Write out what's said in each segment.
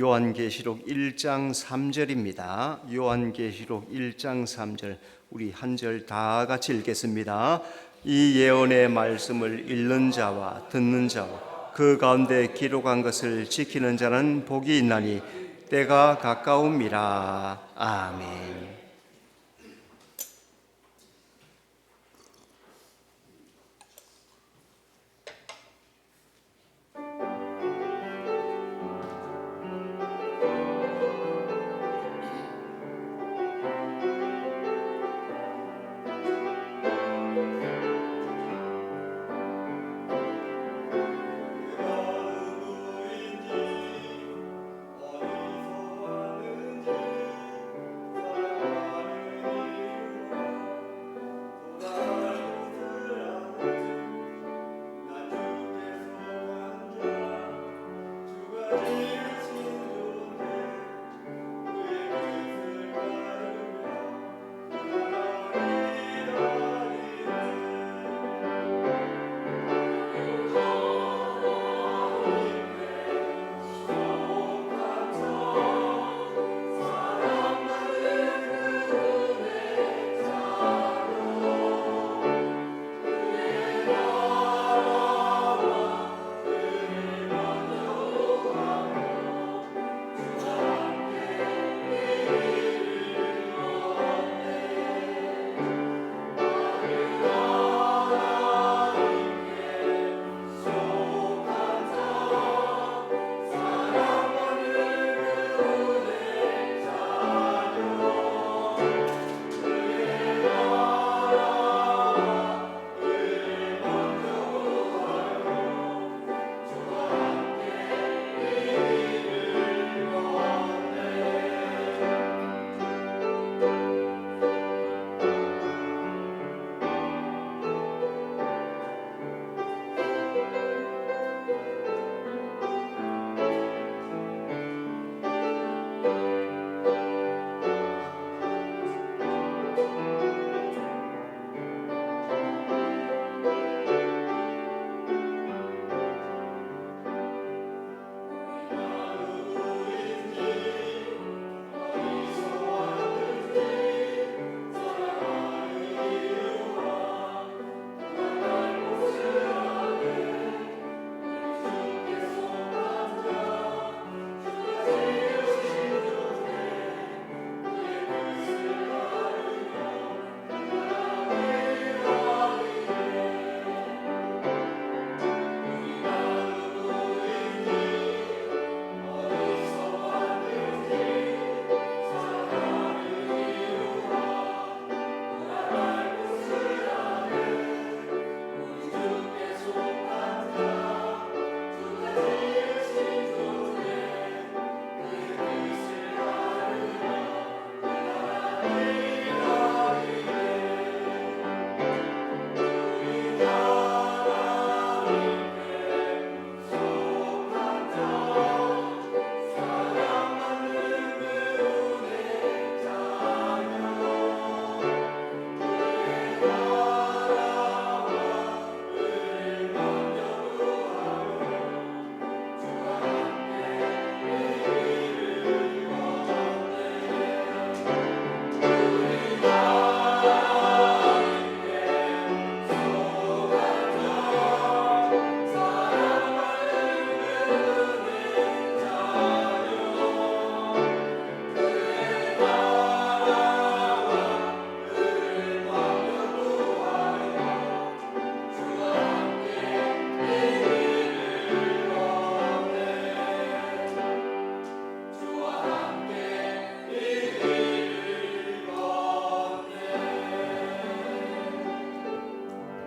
요한계시록 1장 3절입니다. 요한계시록 1장 3절 우리 한 절 다 같이 읽겠습니다. 이 예언의 말씀을 읽는 자와 듣는 자와 그 가운데 기록한 것을 지키는 자는 복이 있나니 때가 가까움이라. 아멘.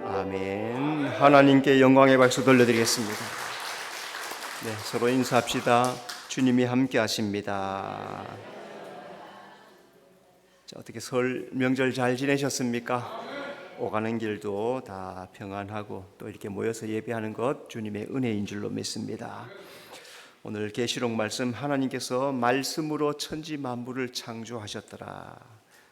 아멘. 하나님께 영광의 박수 돌려드리겠습니다. 네, 서로 인사합시다. 주님이 함께 하십니다. 자, 어떻게 설 명절 잘 지내셨습니까? 오가는 길도 다 평안하고 또 이렇게 모여서 예배하는 것 주님의 은혜인 줄로 믿습니다. 오늘 계시록 말씀, 하나님께서 말씀으로 천지 만물을 창조하셨더라.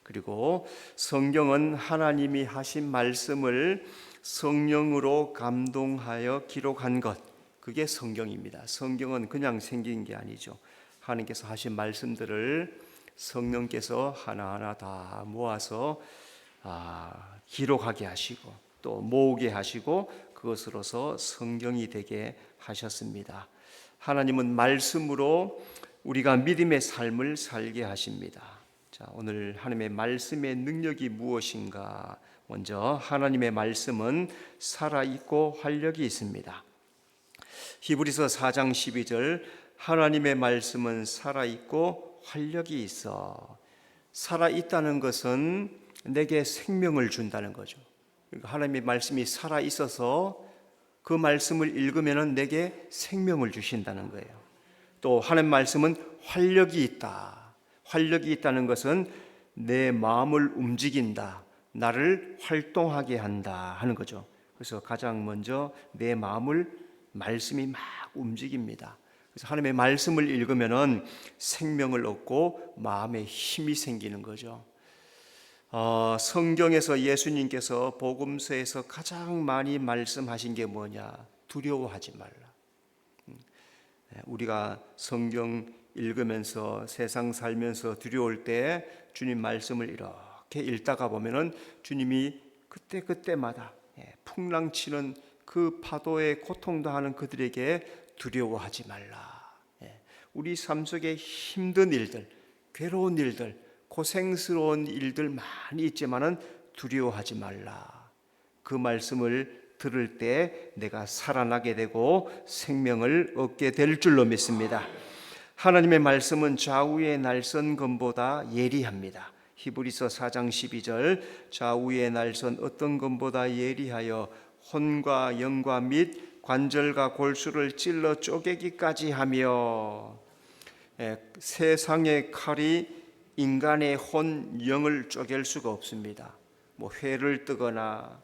그리고 성경은 하나님이 하신 말씀을 성령으로 감동하여 기록한 것, 그게 성경입니다. 성경은 그냥 생긴 게 아니죠. 하나님께서 하신 말씀들을 성령께서 하나하나 다 모아서 기록하게 하시고 또 모으게 하시고 그것으로서 성경이 되게 하셨습니다. 하나님은 말씀으로 우리가 믿음의 삶을 살게 하십니다. 자, 오늘 하나님의 말씀의 능력이 무엇인가? 먼저 하나님의 말씀은 살아있고 활력이 있습니다. 히브리서 4장 12절 하나님의 말씀은 살아있고 활력이 있어. 살아있다는 것은 내게 생명을 준다는 거죠. 하나님의 말씀이 살아있어서 그 말씀을 읽으면 내게 생명을 주신다는 거예요. 또 하나님의 말씀은 활력이 있다. 활력이 있다는 것은 내 마음을 움직인다. 나를 활동하게 한다 하는 거죠. 그래서 가장 먼저 내 마음을 말씀이 막 움직입니다. 그래서 하나님의 말씀을 읽으면 생명을 얻고 마음에 힘이 생기는 거죠. 성경에서 예수님께서 복음서에서 가장 많이 말씀하신 게 뭐냐? 두려워하지 말라. 우리가 성경 읽으면서 세상 살면서 두려울 때 주님 말씀을 이렇게 읽다가 보면은 주님이 그때마다 풍랑치는 그 파도에 고통당하는 그들에게 두려워하지 말라. 우리 삶 속에 힘든 일들, 괴로운 일들, 고생스러운 일들 많이 있지만은 두려워하지 말라. 그 말씀을 들을 때 내가 살아나게 되고 생명을 얻게 될 줄로 믿습니다. 하나님의 말씀은 좌우의 날선 검보다 예리합니다. 히브리서 4장 12절 좌우의 날선 어떤 검보다 예리하여 혼과 영과 및 관절과 골수를 찔러 쪼개기까지 하며 세상의 칼이 인간의 혼, 영을 쪼갤 수가 없습니다. 회를 뜨거나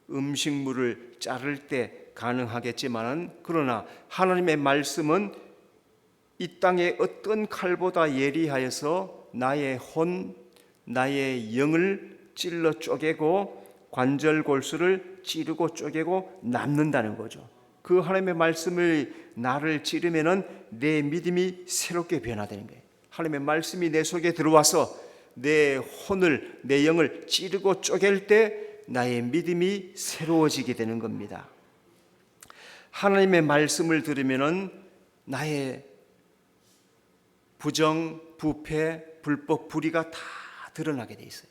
음식물을 자를 때 가능하겠지만은 그러나 하나님의 말씀은 이 땅의 어떤 칼보다 예리하여서 나의 혼, 나의 영을 찔러 쪼개고 관절 골수를 찌르고 쪼개고 남는다는 거죠. 그 하나님의 말씀을 나를 찌르면은 내 믿음이 새롭게 변화되는 거예요. 하나님의 말씀이 내 속에 들어와서 내 혼을, 내 영을 찌르고 쪼갤 때 나의 믿음이 새로워지게 되는 겁니다. 하나님의 말씀을 들으면은 나의 부정, 부패, 불법, 불의가 다 드러나게 돼 있어요.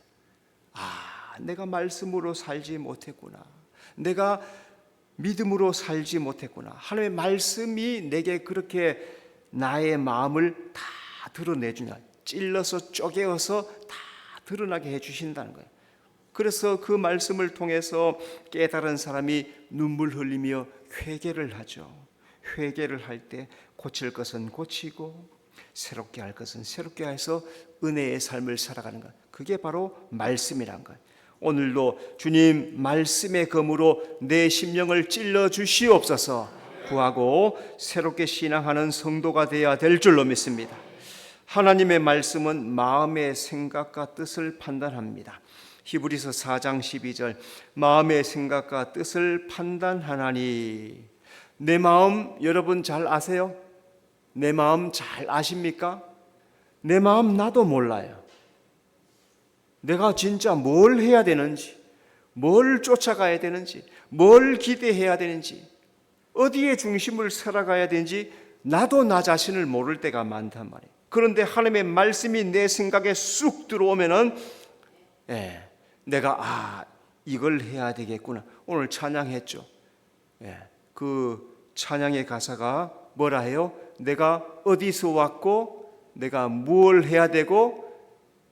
내가 말씀으로 살지 못했구나. 내가 믿음으로 살지 못했구나. 하나님의 말씀이 내게 그렇게 나의 마음을 다 드러내주냐. 찔러서 쪼개어서 다 드러나게 해주신다는 거예요. 그래서 그 말씀을 통해서 깨달은 사람이 눈물 흘리며 회개를 하죠. 회개를 할 때 고칠 것은 고치고 새롭게 할 것은 새롭게 해서 은혜의 삶을 살아가는 것. 그게 바로 말씀이란 거예요. 오늘도 주님 말씀의 검으로 내 심령을 찔러 주시옵소서. 구하고 새롭게 신앙하는 성도가 되어야 될 줄로 믿습니다. 하나님의 말씀은 마음의 생각과 뜻을 판단합니다. 히브리서 4장 12절 마음의 생각과 뜻을 판단하나니. 내 마음 여러분 잘 아세요? 내 마음 잘 아십니까? 내 마음 나도 몰라요. 내가 진짜 뭘 해야 되는지, 뭘 쫓아가야 되는지, 뭘 기대해야 되는지, 어디에 중심을 살아가야 되는지 나도 나 자신을 모를 때가 많단 말이에요. 그런데 하나님의 말씀이 내 생각에 쑥 들어오면은 내가 이걸 해야 되겠구나. 오늘 찬양했죠. 그 찬양의 가사가 뭐라 해요? 내가 어디서 왔고 내가 무엇을 해야 되고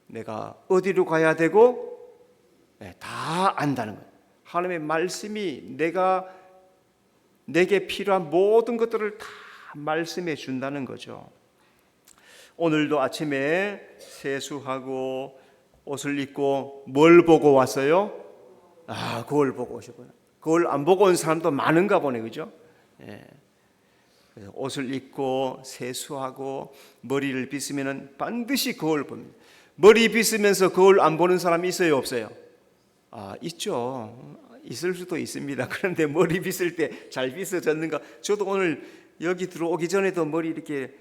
내가 어디로 가야 되고 다 안다는 거예요. 하나님의 말씀이 내게 필요한 모든 것들을 다 말씀해 준다는 거죠. 오늘도 아침에 세수하고 옷을 입고 뭘 보고 왔어요? 거울 보고 오셨구나. 거울 안 보고 온 사람도 많은가 보네, 그죠? 옷을 입고 세수하고 머리를 빗으면 반드시 거울 봅니다. 머리 빗으면서 거울 안 보는 사람이 있어요, 없어요? 있죠. 있을 수도 있습니다. 그런데 머리 빗을 때 잘 빗어졌는가? 저도 오늘 여기 들어오기 전에도 머리 이렇게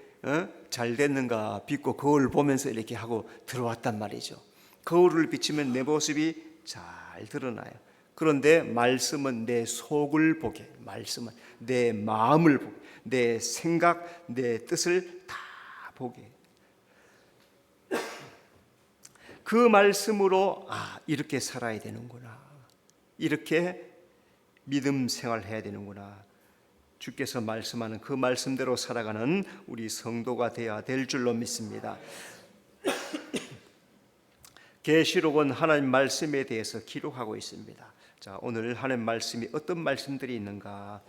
잘 됐는가 빚고 거울 보면서 이렇게 하고 들어왔단 말이죠. 거울을 비치면 내 모습이 잘 드러나요. 그런데 말씀은 내 속을 보게, 말씀은 내 마음을 보게, 내 생각, 내 뜻을 다 보게. 그 말씀으로 이렇게 살아야 되는구나, 이렇게 믿음 생활해야 되는구나, 주께서 말씀하는 그 말씀대로 살아가는 우리 성도가 되어야 될 줄로 믿습니다. 계시록은 하나님 말씀에 대해서 기록하고 있습니다. 자, 오늘 하나님 말씀이 어떤 말씀들이 있는가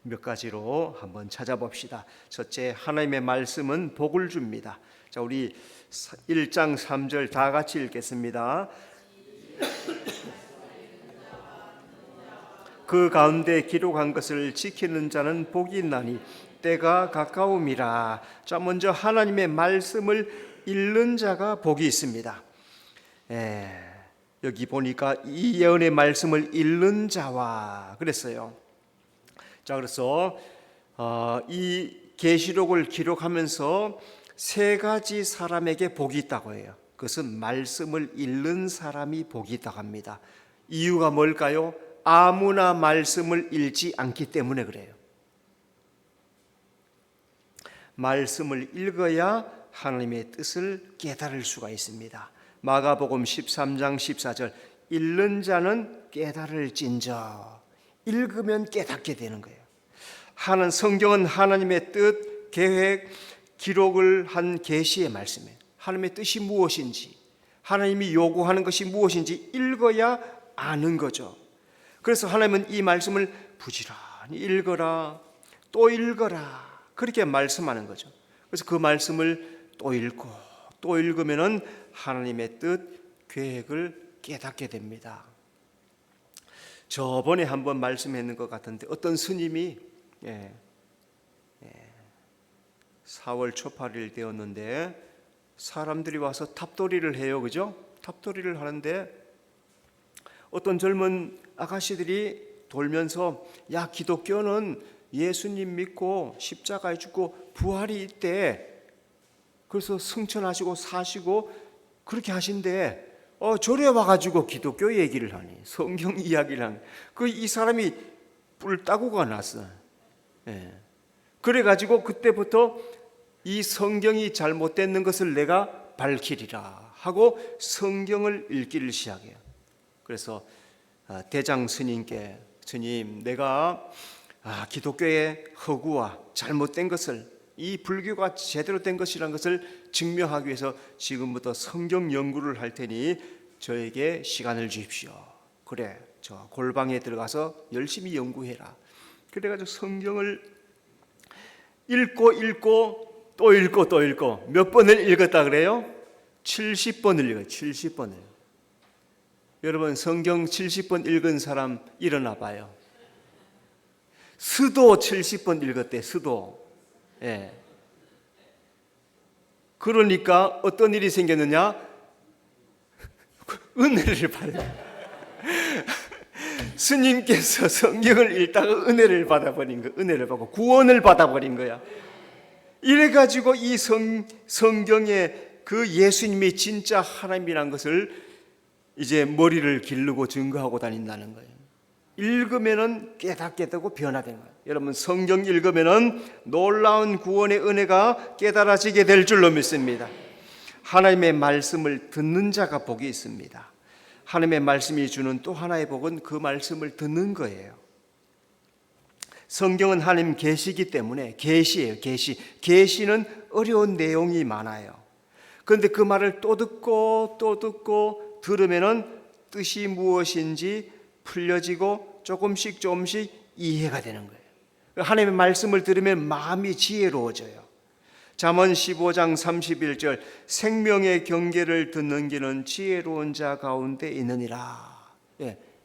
몇 가지로 한번 찾아봅시다. 첫째, 하나님의 말씀은 복을 줍니다. 자, 우리 1장 3절 다 같이 읽겠습니다. 그 가운데 기록한 것을 지키는 자는 복이 있나니 때가 가까움이라. 자, 먼저 하나님의 말씀을 읽는 자가 복이 있습니다. 여기 보니까 이 예언의 말씀을 읽는 자와 그랬어요. 자, 그래서 이 계시록을 기록하면서 세 가지 사람에게 복이 있다고 해요. 그것은 말씀을 읽는 사람이 복이 있다고 합니다. 이유가 뭘까요? 아무나 말씀을 읽지 않기 때문에 그래요. 말씀을 읽어야 하나님의 뜻을 깨달을 수가 있습니다. 마가복음 13장 14절, 읽는 자는 깨달을진저. 읽으면 깨닫게 되는 거예요. 성경은 하나님의 뜻, 계획, 기록을 한 계시의 말씀이에요. 하나님의 뜻이 무엇인지, 하나님이 요구하는 것이 무엇인지 읽어야 아는 거죠. 그래서 하나님은 이 말씀을 부지런히 읽어라, 또 읽어라, 그렇게 말씀하는 거죠. 그래서 그 말씀을 또 읽고 또 읽으면은 하나님의 뜻, 계획을 깨닫게 됩니다. 저번에 한번 말씀했는 것 같은데 어떤 스님이 4월 초 8일 되었는데 사람들이 와서 탑돌이를 해요. 그죠? 탑돌이를 하는데 어떤 젊은 아가씨들이 돌면서, 야, 기독교는 예수님 믿고 십자가에 죽고 부활이 있대. 그래서 승천하시고 사시고 그렇게 하신대. 절에 와가지고 기독교 얘기를 하니, 성경 이야기를 하니, 이 사람이 뿔 따구가 났어. 그래가지고 그때부터 이 성경이 잘못됐는 것을 내가 밝히리라 하고 성경을 읽기를 시작해요. 그래서 대장 스님께, 스님, 내가 기독교의 허구와 잘못된 것을, 이 불교가 제대로 된 것이라는 것을 증명하기 위해서 지금부터 성경 연구를 할 테니 저에게 시간을 주십시오. 그래, 저 골방에 들어가서 열심히 연구해라. 그래가지고 성경을 읽고 또 읽고 몇 번을 읽었다 그래요? 70번을 읽어요. 70번을. 여러분, 성경 70번 읽은 사람 일어나 봐요. 스도 70번 읽었대. 스도. 그러니까 어떤 일이 생겼느냐? 은혜를 받아요. 스님께서 성경을 읽다가 은혜를 받아버린 거야. 은혜를 받고 구원을 받아버린 거야. 이래가지고 이 성경에 그 예수님이 진짜 하나님이란 것을 이제 머리를 기르고 증거하고 다닌다는 거예요. 읽으면은 깨닫게 되고 변화되는 거예요. 여러분, 성경 읽으면은 놀라운 구원의 은혜가 깨달아지게 될 줄로 믿습니다. 하나님의 말씀을 듣는 자가 복이 있습니다. 하나님의 말씀이 주는 또 하나의 복은 그 말씀을 듣는 거예요. 성경은 하나님 계시이기 때문에 계시예요. 계시는 어려운 내용이 많아요. 그런데 그 말을 또 듣고 들으면은 뜻이 무엇인지 풀려지고 조금씩 이해가 되는 거예요. 하나님의 말씀을 들으면 마음이 지혜로워져요. 잠언 15장 31절, 생명의 경계를 듣는 기는 지혜로운 자 가운데 있느니라.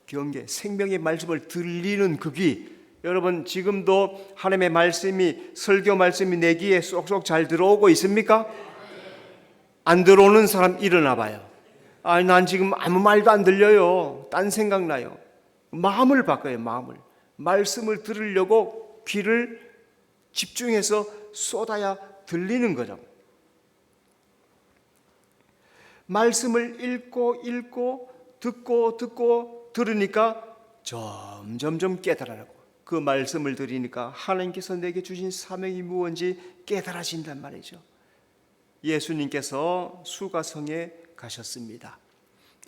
경계, 생명의 말씀을 들리는 그 귀. 여러분, 지금도 하나님의 말씀이, 설교 말씀이 내 귀에 쏙쏙 잘 들어오고 있습니까? 안 들어오는 사람 일어나 봐요. 난 지금 아무 말도 안 들려요. 딴 생각 나요. 마음을 바꿔요. 마음을. 말씀을 들으려고 귀를 집중해서 쏟아야 들리는 거죠. 말씀을 읽고 듣고 들으니까 점점점 깨달아가고, 그 말씀을 들으니까 하나님께서 내게 주신 사명이 무엇인지 깨달아진단 말이죠. 예수님께서 수가성에 가셨습니다.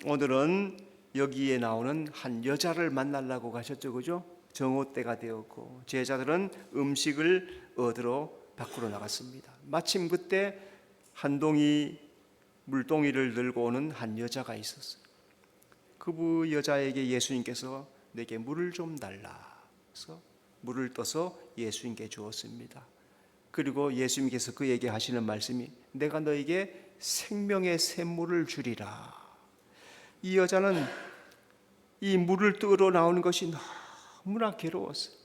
오늘은 여기에 나오는 한 여자를 만나려고 가셨죠, 그죠? 정오 때가 되었고 제자들은 음식을 얻으러 밖으로 나갔습니다. 마침 그때 한 동이 물동이를 들고 오는 한 여자가 있었어요. 그 여자에게 예수님께서 내게 물을 좀 달라 해서 물을 떠서 예수님께 주었습니다. 그리고 예수님께서 그에게 하시는 말씀이 내가 너에게 생명의 샘물을 주리라. 이 여자는 이 물을 뜨러 나오는 것이 너무나 괴로웠어요.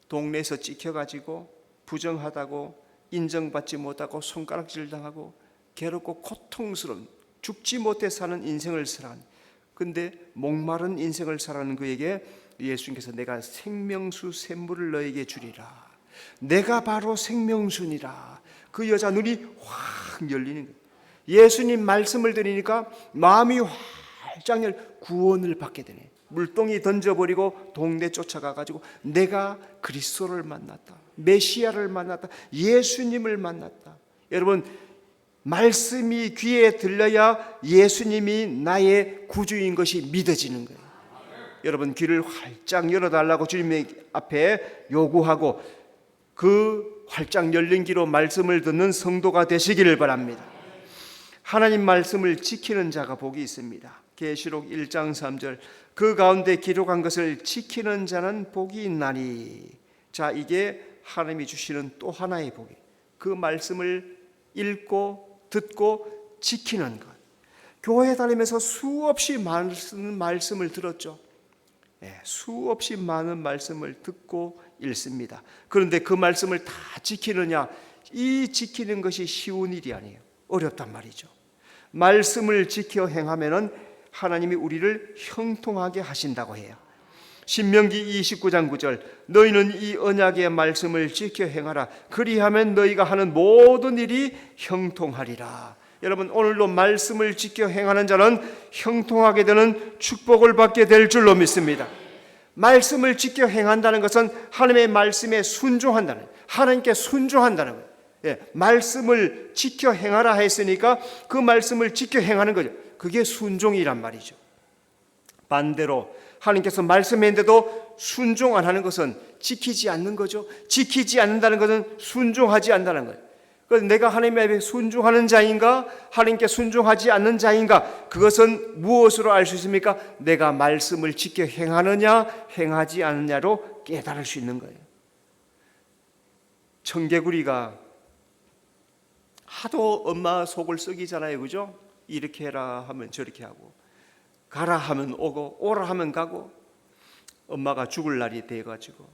동네에서 찍혀가지고 부정하다고 인정받지 못하고 손가락질 당하고 괴롭고 고통스러운, 죽지 못해 사는 인생을 살아가는, 근데 목마른 인생을 살아가는 그에게 예수님께서 내가 생명수 샘물을 너에게 주리라. 내가 바로 생명수니라. 그 여자 눈이 확 열리는 거예요. 예수님 말씀을 들으니까 마음이 활짝 열, 구원을 받게 되네. 물동이 던져버리고 동네 쫓아가가지고 내가 그리스도를 만났다, 메시아를 만났다, 예수님을 만났다. 여러분, 말씀이 귀에 들려야 예수님이 나의 구주인 것이 믿어지는 거예요. 여러분, 귀를 활짝 열어달라고 주님 앞에 요구하고 그 활짝 열린 귀로 말씀을 듣는 성도가 되시기를 바랍니다. 하나님 말씀을 지키는 자가 복이 있습니다. 계시록 1장 3절, 그 가운데 기록한 것을 지키는 자는 복이 있나니. 자, 이게 하나님이 주시는 또 하나의 복이, 그 말씀을 읽고 듣고 지키는 것. 교회 다니면서 수없이 많은 말씀을 들었죠. 수없이 많은 말씀을 듣고 읽습니다. 그런데 그 말씀을 다 지키느냐, 이 지키는 것이 쉬운 일이 아니에요. 어렵단 말이죠. 말씀을 지켜 행하면은 하나님이 우리를 형통하게 하신다고 해요. 신명기 29장 9절, 너희는 이 언약의 말씀을 지켜 행하라. 그리하면 너희가 하는 모든 일이 형통하리라. 여러분, 오늘도 말씀을 지켜 행하는 자는 형통하게 되는 축복을 받게 될 줄로 믿습니다. 말씀을 지켜 행한다는 것은 하나님의 말씀에 순종한다는, 하나님께 순종한다는 거예요. 말씀을 지켜 행하라 했으니까 그 말씀을 지켜 행하는 거죠. 그게 순종이란 말이죠. 반대로 하나님께서 말씀했는데도 순종 안 하는 것은 지키지 않는 거죠. 지키지 않는다는 것은 순종하지 않는다는 거예요. 그래서 내가 하나님에 순종하는 자인가, 하나님께 순종하지 않는 자인가, 그것은 무엇으로 알 수 있습니까? 내가 말씀을 지켜 행하느냐 행하지 않느냐로 깨달을 수 있는 거예요. 청개구리가 하도 엄마 속을 썩이잖아요, 그죠? 이렇게 해라 하면 저렇게 하고, 가라 하면 오고, 오라 하면 가고, 엄마가 죽을 날이 돼가지고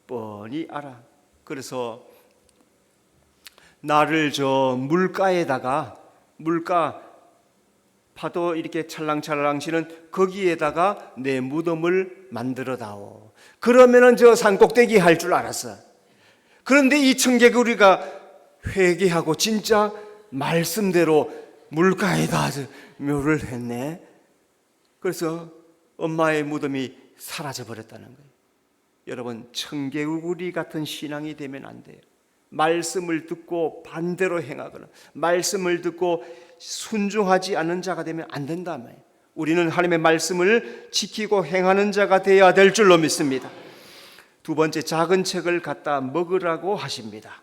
뻔히 알아. 그래서 나를 저 물가 파도 이렇게 찰랑찰랑 치는 거기에다가 내 무덤을 만들어 다오. 그러면은 저 산꼭대기 할 줄 알았어. 그런데 이 청개구리가 회개하고 진짜 말씀대로 물가에다 묘를 했네. 그래서 엄마의 무덤이 사라져 버렸다는 거예요. 여러분, 청개구리 같은 신앙이 되면 안 돼요. 말씀을 듣고 반대로 행하거나 말씀을 듣고 순종하지 않는 자가 되면 안 된다며. 우리는 하나님의 말씀을 지키고 행하는 자가 되어야 될 줄로 믿습니다. 두 번째, 작은 책을 갖다 먹으라고 하십니다.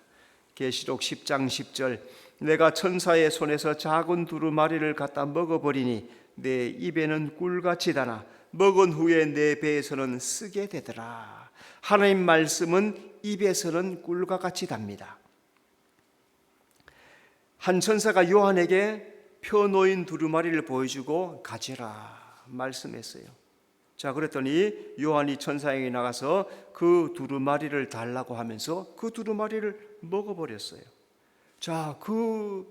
계시록 10장 10절, 내가 천사의 손에서 작은 두루마리를 갖다 먹어버리니 내 입에는 꿀같이 다나 먹은 후에 내 배에서는 쓰게 되더라. 하나님 말씀은 입에서는 꿀과 같이 답니다. 한 천사가 요한에게 펴놓인 두루마리를 보여주고 가져라 말씀했어요. 자, 그랬더니 요한이 천사에게 나가서 그 두루마리를 달라고 하면서 그 두루마리를 먹어버렸어요. 자, 그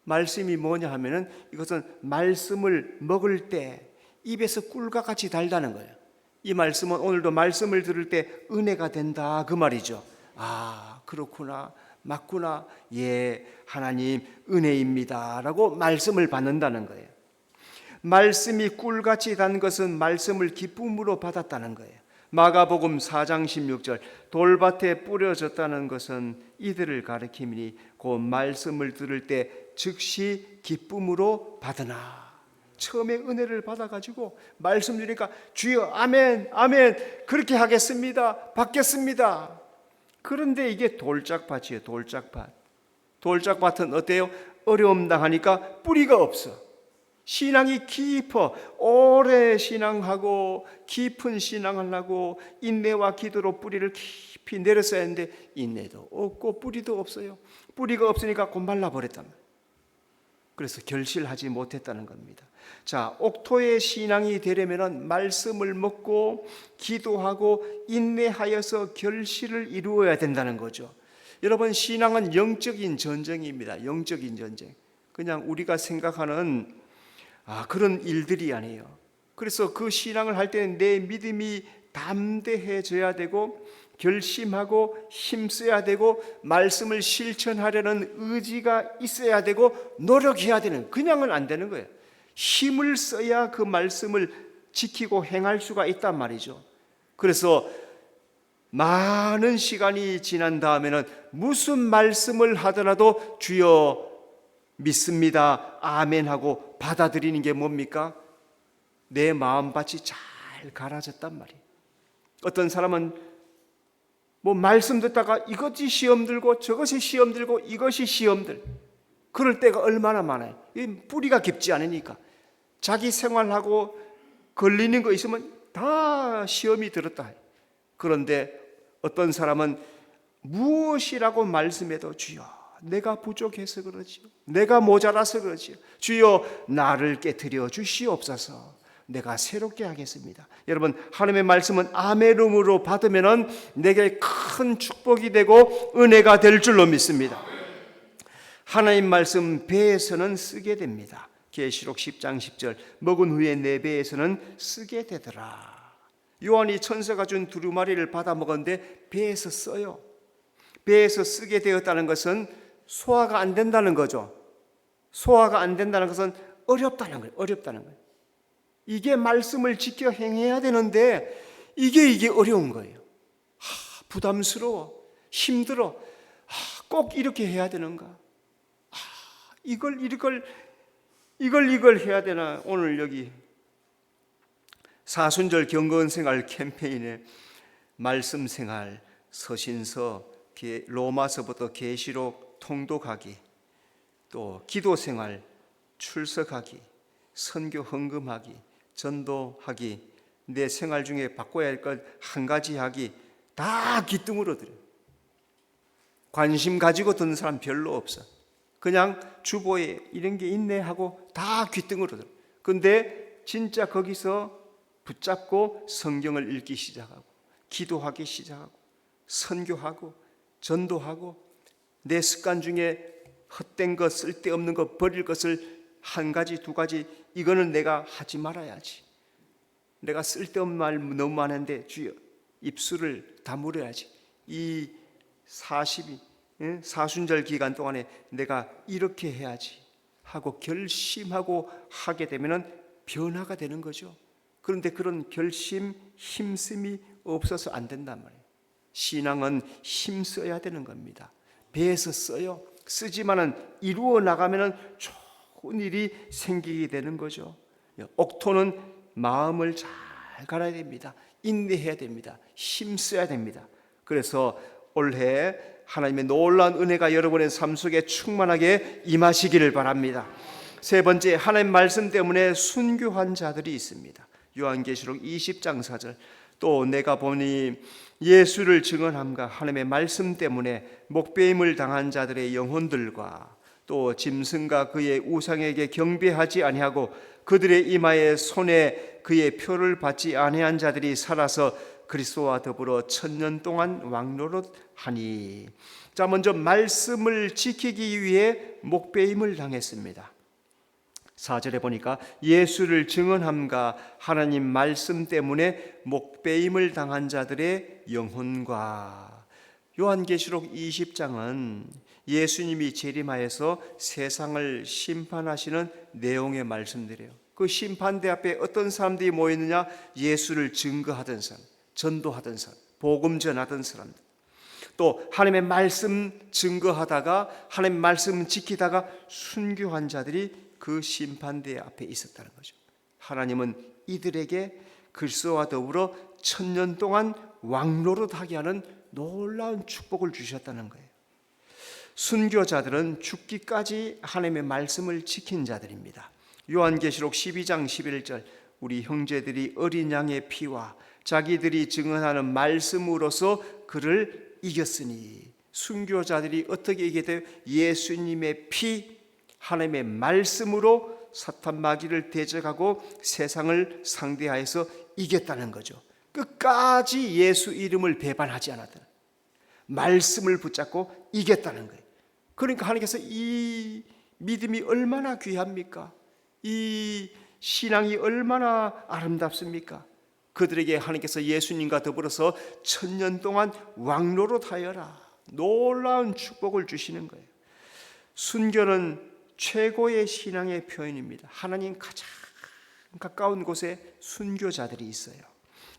말씀이 뭐냐 하면은 이것은 말씀을 먹을 때 입에서 꿀과 같이 달다는 거예요. 이 말씀은 오늘도 말씀을 들을 때 은혜가 된다 그 말이죠. 아, 그렇구나, 맞구나, 예, 하나님 은혜입니다 라고 말씀을 받는다는 거예요. 말씀이 꿀같이 단 것은 말씀을 기쁨으로 받았다는 거예요. 마가복음 4장 16절, 돌밭에 뿌려졌다는 것은 이들을 가리킴이니 그 말씀을 들을 때 즉시 기쁨으로 받으나. 처음에 은혜를 받아가지고 말씀 주니까 주여 아멘 아멘 그렇게 하겠습니다, 받겠습니다. 그런데 이게 돌짝밭이에요. 돌짝밭. 돌짝밭은 어때요? 어려움 당하니까 뿌리가 없어. 신앙이 깊어 오래 신앙하고 깊은 신앙을 하고 인내와 기도로 뿌리를 깊이 내렸어야 했는데 인내도 없고 뿌리도 없어요. 뿌리가 없으니까 곧 말라버렸단 말이에요. 그래서 결실하지 못했다는 겁니다. 자, 옥토의 신앙이 되려면 말씀을 먹고 기도하고 인내하여서 결실을 이루어야 된다는 거죠. 여러분, 신앙은 영적인 전쟁입니다. 영적인 전쟁. 그냥 우리가 생각하는 그런 일들이 아니에요. 그래서 그 신앙을 할 때는 내 믿음이 담대해져야 되고 결심하고 힘써야 되고 말씀을 실천하려는 의지가 있어야 되고 노력해야 되는, 그냥은 안 되는 거예요. 힘을 써야 그 말씀을 지키고 행할 수가 있단 말이죠. 그래서 많은 시간이 지난 다음에는 무슨 말씀을 하더라도 주여 믿습니다, 아멘 하고 받아들이는 게 뭡니까? 내 마음밭이 잘 갈아졌단 말이에요. 어떤 사람은 말씀 듣다가 이것이 시험 들고 저것이 시험 들고 이것이 시험 들, 그럴 때가 얼마나 많아요. 뿌리가 깊지 않으니까. 자기 생활하고 걸리는 거 있으면 다 시험이 들었다. 그런데 어떤 사람은 무엇이라고 말씀해도 주여 내가 부족해서 그러지요, 내가 모자라서 그러지요, 주여 나를 깨트려 주시옵소서, 내가 새롭게 하겠습니다. 여러분, 하나님의 말씀은 아멘으로 받으면 내게 큰 축복이 되고 은혜가 될 줄로 믿습니다. 하나님 말씀 배에서는 쓰게 됩니다. 계시록 10장 10절, 먹은 후에 내 배에서는 쓰게 되더라. 요한이 천사가 준 두루마리를 받아 먹었는데 배에서 써요. 배에서 쓰게 되었다는 것은 소화가 안 된다는 거죠. 소화가 안 된다는 것은 어렵다는 거예요. 어렵다는 거예요. 이게 말씀을 지켜 행해야 되는데 이게 어려운 거예요. 부담스러워, 힘들어. 꼭 이렇게 해야 되는가? 이걸 해야 되나? 오늘 여기 사순절 경건 생활 캠페인에 말씀 생활, 서신서, 로마서부터 계시록 통독하기, 또 기도 생활, 출석하기, 선교 헌금하기, 전도하기, 내 생활 중에 바꿔야 할 것 한 가지 하기, 다 기둥으로 들어요. 관심 가지고 듣는 사람 별로 없어. 그냥 주보에 이런 게 있네 하고 다 귀등으로 들어요. 근데 진짜 거기서 붙잡고 성경을 읽기 시작하고 기도하기 시작하고 선교하고 전도하고 내 습관 중에 헛된 것, 쓸데없는 것, 버릴 것을 한 가지 두 가지, 이거는 내가 하지 말아야지. 내가 쓸데없는 말 너무 많은데 주여 입술을 다물어야지. 이 40일 사순절 기간 동안에 내가 이렇게 해야지 하고 결심하고 하게 되면 변화가 되는 거죠. 그런데 그런 결심, 힘씀이 없어서 안 된단 말이에요. 신앙은 힘써야 되는 겁니다. 배에서 써요. 쓰지만은 이루어 나가면은 좋은 일이 생기게 되는 거죠. 옥토는 마음을 잘 갈아야 됩니다. 인내해야 됩니다. 힘써야 됩니다. 그래서 올해 하나님의 놀라운 은혜가 여러분의 삶 속에 충만하게 임하시기를 바랍니다. 세 번째, 하나님 말씀 때문에 순교한 자들이 있습니다. 요한계시록 20장 4절, 또 내가 보니 예수를 증언함과 하나님의 말씀 때문에 목배임을 당한 자들의 영혼들과 또 짐승과 그의 우상에게 경배하지 아니하고 그들의 이마에 손에 그의 표를 받지 아니한 자들이 살아서 그리스도와 더불어 1000년 동안 왕노릇하니. 자, 먼저 말씀을 지키기 위해 목배임을 당했습니다. 4절에 보니까 예수를 증언함과 하나님 말씀 때문에 목배임을 당한 자들의 영혼과. 요한계시록 20장은 예수님이 재림하여서 세상을 심판하시는 내용의 말씀들이에요. 그 심판대 앞에 어떤 사람들이 모였느냐? 예수를 증거하던 사람, 전도하던 사람, 복음 전하던 사람들, 또 하나님의 말씀 증거하다가 하나님의 말씀 지키다가 순교한 자들이 그 심판대 앞에 있었다는 거죠. 하나님은 이들에게 그리스도와 더불어 1000년 동안 왕노릇하게 하는 놀라운 축복을 주셨다는 거예요. 순교자들은 죽기까지 하나님의 말씀을 지킨 자들입니다. 요한계시록 12장 11절, 우리 형제들이 어린 양의 피와 자기들이 증언하는 말씀으로서 그를 이겼으니. 순교자들이 어떻게 이기게 돼요? 예수님의 피, 하나님의 말씀으로 사탄 마귀를 대적하고 세상을 상대하여서 이겼다는 거죠. 끝까지 예수 이름을 배반하지 않았다. 말씀을 붙잡고 이겼다는 거예요. 그러니까 하나님께서 이 믿음이 얼마나 귀합니까? 이 신앙이 얼마나 아름답습니까? 그들에게 하나님께서 예수님과 더불어서 1000년 동안 왕노릇하여라, 놀라운 축복을 주시는 거예요. 순교는 최고의 신앙의 표현입니다. 하나님 가장 가까운 곳에 순교자들이 있어요.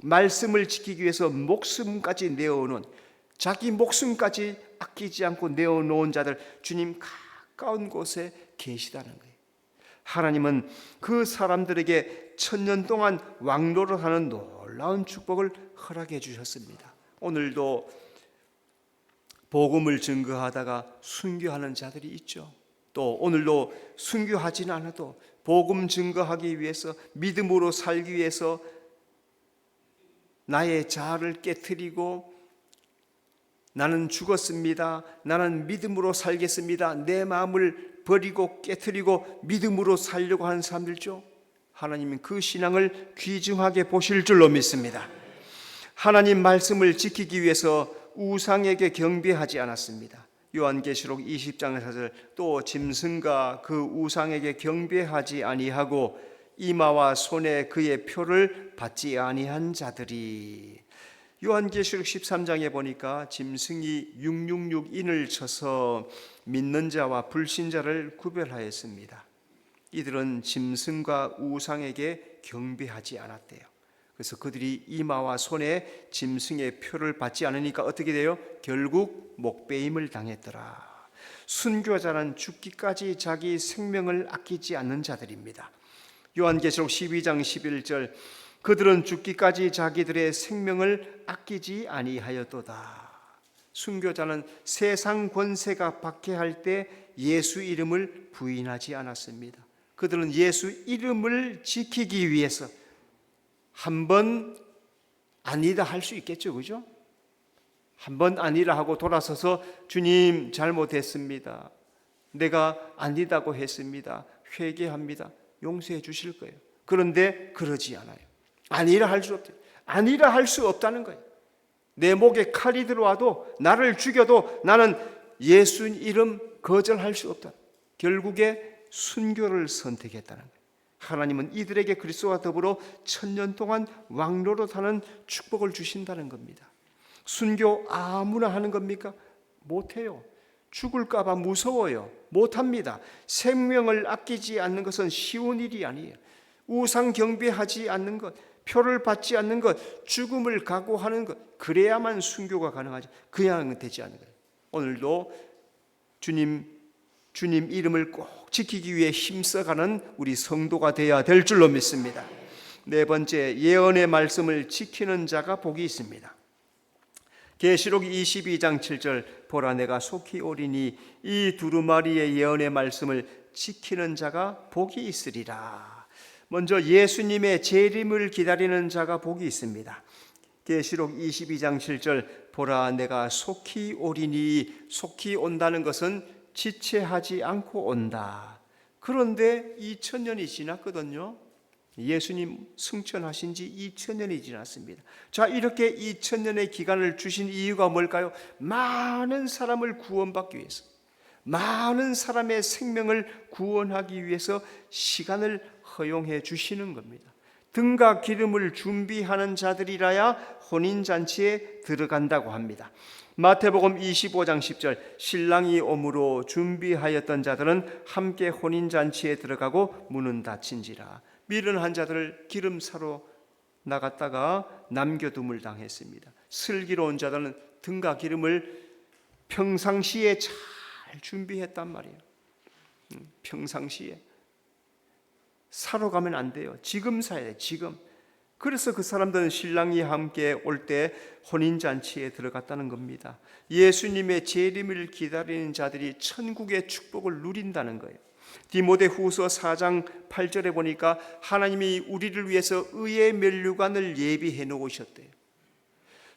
말씀을 지키기 위해서 목숨까지 내어놓은, 자기 목숨까지 아끼지 않고 내어놓은 자들, 주님 가까운 곳에 계시다는 거예요. 하나님은 그 사람들에게 1000년 동안 왕노릇하는 놀라운 축복을 허락해 주셨습니다. 오늘도 복음을 증거하다가 순교하는 자들이 있죠. 또 오늘도 순교하지는 않아도 복음 증거하기 위해서, 믿음으로 살기 위해서 나의 자아를 깨트리고 나는 죽었습니다, 나는 믿음으로 살겠습니다, 내 마음을 버리고 깨트리고 믿음으로 살려고 하는 사람들죠. 하나님은 그 신앙을 귀중하게 보실 줄로 믿습니다. 하나님 말씀을 지키기 위해서 우상에게 경배하지 않았습니다. 요한계시록 20장 4절, 또 짐승과 그 우상에게 경배하지 아니하고 이마와 손에 그의 표를 받지 아니한 자들이. 요한계시록 13장에 보니까 짐승이 666인을 쳐서 믿는 자와 불신자를 구별하였습니다. 이들은 짐승과 우상에게 경배하지 않았대요. 그래서 그들이 이마와 손에 짐승의 표를 받지 않으니까 어떻게 돼요? 결국 목배임을 당했더라. 순교자는 죽기까지 자기 생명을 아끼지 않는 자들입니다. 요한계시록 12장 11절, 그들은 죽기까지 자기들의 생명을 아끼지 아니하였도다. 순교자는 세상 권세가 박해할 때 예수 이름을 부인하지 않았습니다. 그들은 예수 이름을 지키기 위해서 한번 아니다 할 수 있겠죠, 그죠? 한번 아니라 하고 돌아서서 주님 잘못했습니다, 내가 아니다고 했습니다, 회개합니다, 용서해 주실 거예요. 그런데 그러지 않아요. 아니라 할 수 없대요. 아니라 할 수 없다는 거예요. 내 목에 칼이 들어와도, 나를 죽여도 나는 예수 이름 거절할 수 없다. 결국에 순교를 선택했다는 거예요. 하나님은 이들에게 그리스도와 더불어 1000년 동안 왕노릇하는 축복을 주신다는 겁니다. 순교 아무나 하는 겁니까? 못해요. 죽을까 봐 무서워요. 못합니다. 생명을 아끼지 않는 것은 쉬운 일이 아니에요. 우상 경배하지 않는 것, 표를 받지 않는 것, 죽음을 각오하는 것, 그래야만 순교가 가능하지. 그냥 되지 않는 거예요. 오늘도 주님 이름을 꼭 지키기 위해 힘써가는 우리 성도가 되어야 될 줄로 믿습니다. 네 번째, 예언의 말씀을 지키는 자가 복이 있습니다. 계시록 22장 7절, 보라 내가 속히 오리니 이 두루마리의 예언의 말씀을 지키는 자가 복이 있으리라. 먼저 예수님의 재림을 기다리는 자가 복이 있습니다. 계시록 22장 7절, 보라 내가 속히 오리니, 속히 온다는 것은 지체하지 않고 온다. 그런데 2000년이 지났거든요. 예수님 승천하신 지 2000년이 지났습니다. 자, 이렇게 2000년의 기간을 주신 이유가 뭘까요? 많은 사람을 구원받기 위해서, 많은 사람의 생명을 구원하기 위해서 시간을 허용해 주시는 겁니다. 등과 기름을 준비하는 자들이라야 혼인잔치에 들어간다고 합니다. 마태복음 25장 10절, 신랑이 오므로 준비하였던 자들은 함께 혼인잔치에 들어가고 문은 닫힌지라. 미련한 자들을 기름 사러 나갔다가 남겨둠을 당했습니다. 슬기로운 자들은 등과 기름을 평상시에 잘 준비했단 말이에요. 평상시에 사러 가면 안 돼요. 지금 사야 돼요. 지금. 그래서 그 사람들은 신랑이 함께 올 때 혼인잔치에 들어갔다는 겁니다. 예수님의 재림을 기다리는 자들이 천국의 축복을 누린다는 거예요. 디모데후서 4장 8절에 보니까 하나님이 우리를 위해서 의의 면류관을 예비해 놓으셨대요.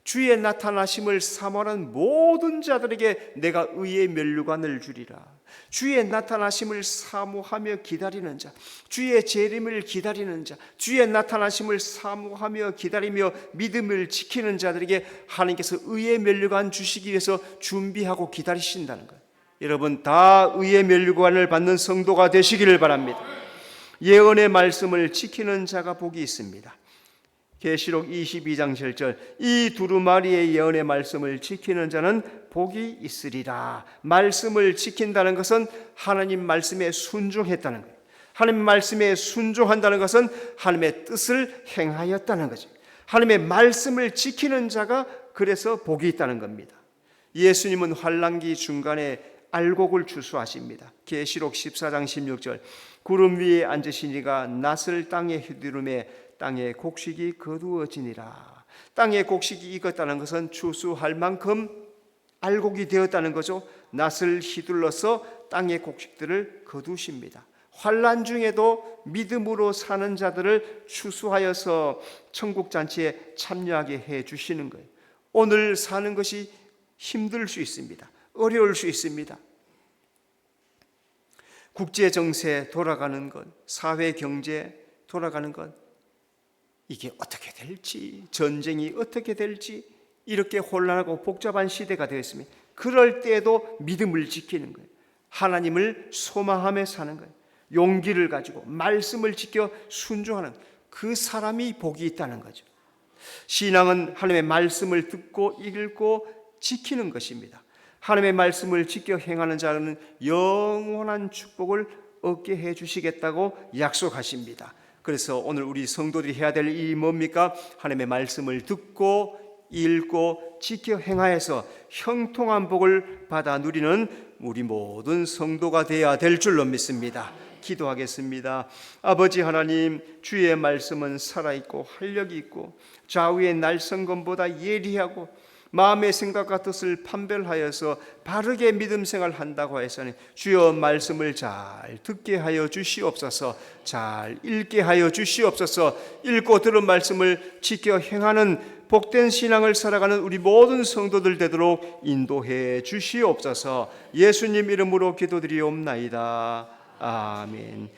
주의 나타나심을 사모하는 모든 자들에게 내가 의의 면류관을 주리라. 주의 나타나심을 사모하며 기다리는 자, 주의 재림을 기다리는 자, 주의 나타나심을 사모하며 기다리며 믿음을 지키는 자들에게 하나님께서 의의 면류관 주시기 위해서 준비하고 기다리신다는 거예요. 여러분 다 의의 면류관을 받는 성도가 되시기를 바랍니다. 예언의 말씀을 지키는 자가 복이 있습니다. 계시록 22장 7절, 이 두루마리의 예언의 말씀을 지키는 자는 복이 있으리라. 말씀을 지킨다는 것은 하나님 말씀에 순종했다는 거예요. 하나님 말씀에 순종한다는 것은 하나님의 뜻을 행하였다는 거죠. 하나님의 말씀을 지키는 자가 그래서 복이 있다는 겁니다. 예수님은 환란기 중간에 알곡을 추수하십니다. 계시록 14장 16절, 구름 위에 앉으시니가 낫을 땅에 휘두르매 땅의 곡식이 거두어지니라. 땅의 곡식이 익었다는 것은 추수할 만큼 알곡이 되었다는 거죠. 낫을 휘둘러서 땅의 곡식들을 거두십니다. 환난 중에도 믿음으로 사는 자들을 추수하여서 천국잔치에 참여하게 해주시는 거예요. 오늘 사는 것이 힘들 수 있습니다. 어려울 수 있습니다. 국제정세 돌아가는 것, 사회경제 돌아가는 것, 이게 어떻게 될지, 전쟁이 어떻게 될지 이렇게 혼란하고 복잡한 시대가 되었습니다. 그럴 때에도 믿음을 지키는 거예요. 하나님을 소망하며 사는 거예요. 용기를 가지고 말씀을 지켜 순종하는 그 사람이 복이 있다는 거죠. 신앙은 하나님의 말씀을 듣고 읽고 지키는 것입니다. 하나님의 말씀을 지켜 행하는 자는 영원한 축복을 얻게 해주시겠다고 약속하십니다. 그래서 오늘 우리 성도들이 해야 될 일이 뭡니까? 하나님의 말씀을 듣고 읽고 지켜 행하여서 형통한 복을 받아 누리는 우리 모든 성도가 되어야 될 줄로 믿습니다. 기도하겠습니다. 아버지 하나님, 주의 말씀은 살아있고 활력이 있고 좌우의 날성검보다 예리하고 마음의 생각과 뜻을 판별하여서 바르게 믿음 생활한다고 하였으니 주여 말씀을 잘 듣게 하여 주시옵소서. 잘 읽게 하여 주시옵소서. 읽고 들은 말씀을 지켜 행하는 복된 신앙을 살아가는 우리 모든 성도들 되도록 인도해 주시옵소서. 예수님 이름으로 기도드리옵나이다. 아멘.